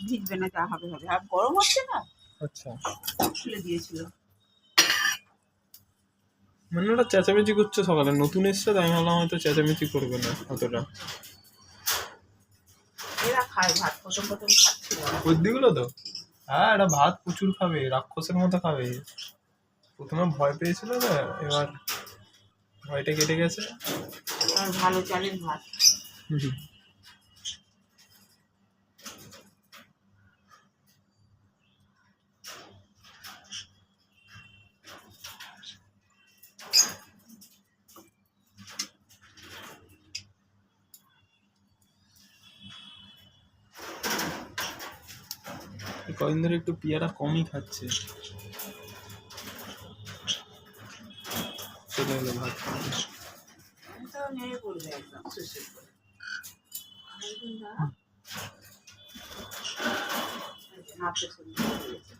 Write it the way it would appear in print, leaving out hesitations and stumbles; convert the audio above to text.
ভিজবে না, যা হবে হবে। আর গরম হচ্ছে না, আচ্ছা খুলে দিয়েছিল। মানে ওরা চেঁচামেচি করছে সকালে, নতুন এসছে তাই ভাবলাম হয়তো চেঁচামেচি করবে না অতটা। এরা খায় ভাত, প্রথম প্রথম খাচ্ছিল। বুদ্ধিগুলো তো, হ্যাঁ এটা ভাত প্রচুর খাবে, রাক্ষসের মতো খাবে। প্রথমে ভয় পেয়েছিল না, এবার ভয়টা কেটে গেছে। আর ভালো চালের ভাত। কদিন ধরে একটু পিয়ারা কমই খাচ্ছে। চলে এলো ভাত খাওয়া। তো নেড়ে পড়বে একদম সুসুর করে। নাপতে শুরু করে দিয়েছে।